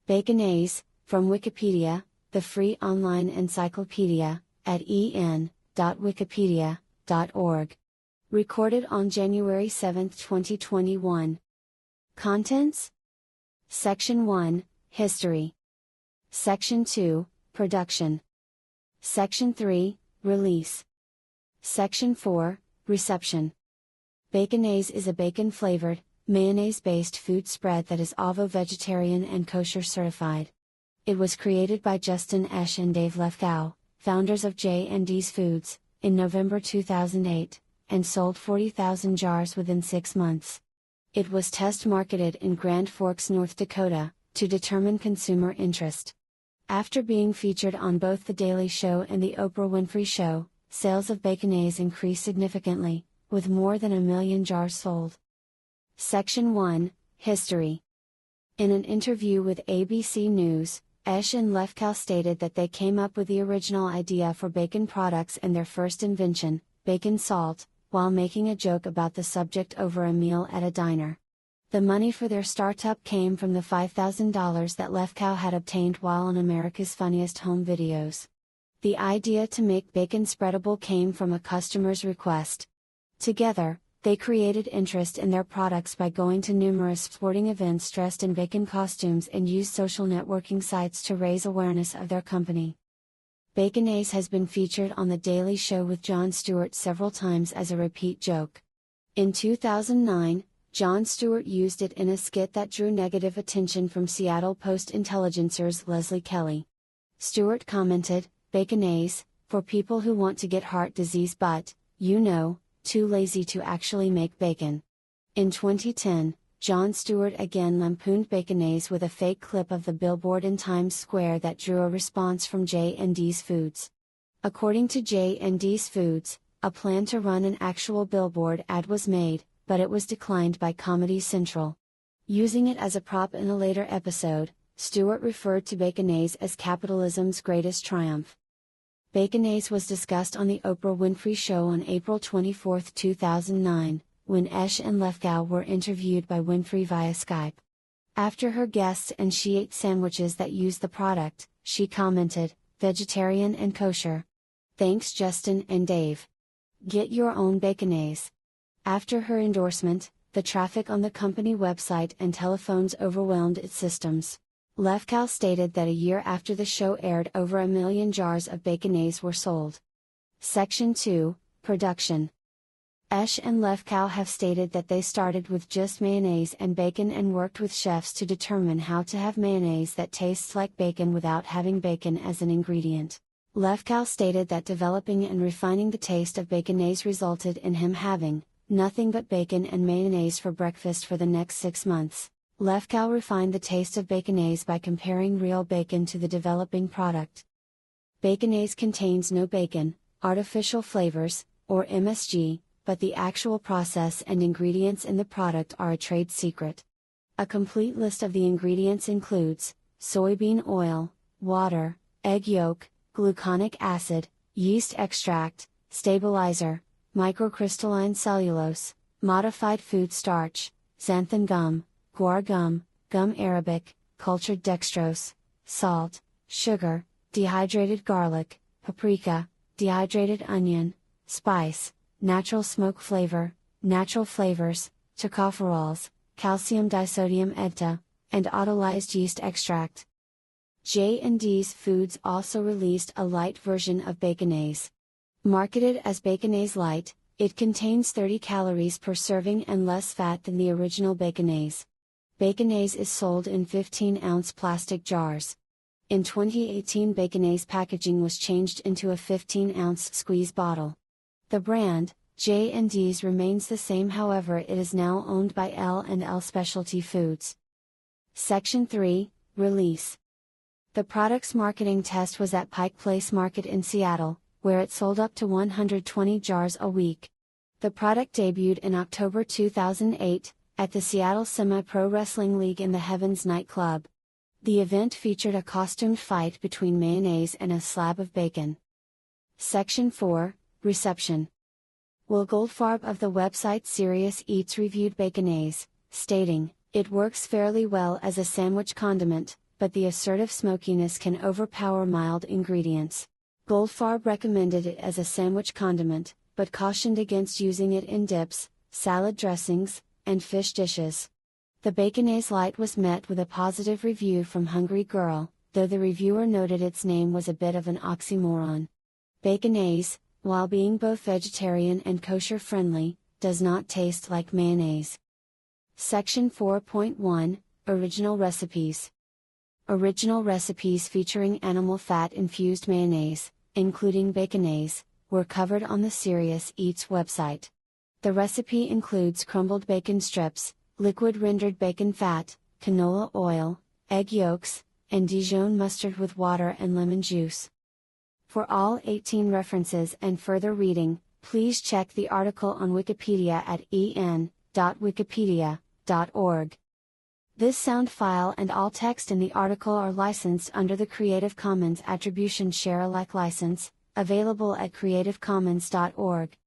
Baconnaise, from Wikipedia, the free online encyclopedia, at en.wikipedia.org. Recorded on January 7, 2021. Contents? Section 1, History. Section 2, Production. Section 3, Release. Section 4, Reception. Baconnaise is a bacon-flavored, mayonnaise-based food spread that is ovo-vegetarian and kosher certified. It was created by Justin Esch and Dave Lefkow, founders of J&D's Foods, in November 2008, and sold 40,000 jars within 6 months. It was test-marketed in Grand Forks, North Dakota, to determine consumer interest. After being featured on both The Daily Show and The Oprah Winfrey Show, sales of Baconnaise increased significantly, with more than 1 million jars sold. Section 1, History. In an interview with ABC News, Esch and Lefkow stated that they came up with the original idea for bacon products and their first invention, bacon salt, while making a joke about the subject over a meal at a diner. The money for their startup came from the $5,000 that Lefkow had obtained while on America's Funniest Home Videos. The idea to make bacon spreadable came from a customer's request. Together, they created interest in their products by going to numerous sporting events dressed in bacon costumes and used social networking sites to raise awareness of their company. Baconnaise has been featured on The Daily Show with Jon Stewart several times as a repeat joke. In 2009, Jon Stewart used it in a skit that drew negative attention from Seattle Post-Intelligencers Leslie Kelly. Stewart commented, "Baconnaise, for people who want to get heart disease but, too lazy to actually make bacon." In 2010, Jon Stewart again lampooned Baconnaise with a fake clip of the billboard in Times Square that drew a response from J&D's Foods. According to J&D's Foods, a plan to run an actual billboard ad was made, but it was declined by Comedy Central. Using it as a prop in a later episode, Stewart referred to Baconnaise as capitalism's greatest triumph. Baconnaise was discussed on The Oprah Winfrey Show on April 24, 2009, when Esch and Lefkow were interviewed by Winfrey via Skype. After her guests and she ate sandwiches that used the product, she commented, "Vegetarian and kosher. Thanks Justin and Dave. Get your own Baconnaise." After her endorsement, the traffic on the company website and telephones overwhelmed its systems. Lefkow stated that a year after the show aired, over 1 million jars of Baconnaise were sold. Section 2, Production. Esch and Lefkow have stated that they started with just mayonnaise and bacon and worked with chefs to determine how to have mayonnaise that tastes like bacon without having bacon as an ingredient. Lefkow stated that developing and refining the taste of Baconnaise resulted in him having nothing but bacon and mayonnaise for breakfast for the next 6 months. Lefkow refined the taste of Baconnaise by comparing real bacon to the developing product. Baconnaise contains no bacon, artificial flavors, or MSG, but the actual process and ingredients in the product are a trade secret. A complete list of the ingredients includes soybean oil, water, egg yolk, gluconic acid, yeast extract, stabilizer, microcrystalline cellulose, modified food starch, xanthan gum, guar gum, gum arabic, cultured dextrose, salt, sugar, dehydrated garlic, paprika, dehydrated onion, spice, natural smoke flavor, natural flavors, tocopherols, calcium disodium eta, and autolyzed yeast extract. J&D's Foods also released a light version of Baconnaise. Marketed as Baconnaise Light, it contains 30 calories per serving and less fat than the original Baconnaise. Baconnaise is sold in 15-ounce plastic jars. In 2018, Baconnaise packaging was changed into a 15-ounce squeeze bottle. The brand, J&D's, remains the same, however it is now owned by L&L Specialty Foods. Section 3, Release. The product's marketing test was at Pike Place Market in Seattle, where it sold up to 120 jars a week. The product debuted in October 2008, at the Seattle Semi-Pro Wrestling League in the Heavens nightclub. The event featured a costumed fight between mayonnaise and a slab of bacon. Section 4, Reception. Will Goldfarb of the website Serious Eats reviewed Baconnaise, stating, "It works fairly well as a sandwich condiment, but the assertive smokiness can overpower mild ingredients. Goldfarb recommended it as a sandwich condiment, but cautioned against using it in dips, salad dressings, and fish dishes. The Baconnaise Light was met with a positive review from Hungry Girl, though the reviewer noted its name was a bit of an oxymoron. Baconnaise, while being both vegetarian and kosher friendly, does not taste like mayonnaise. Section 4.1 Original Recipes. Original recipes featuring animal fat infused mayonnaise, including Baconnaise, were covered on the Serious Eats website. The recipe includes crumbled bacon strips, liquid rendered bacon fat, canola oil, egg yolks, and Dijon mustard with water and lemon juice. For all 18 references and further reading, please check the article on Wikipedia at en.wikipedia.org. This sound file and all text in the article are licensed under the Creative Commons Attribution Share Alike license, available at creativecommons.org.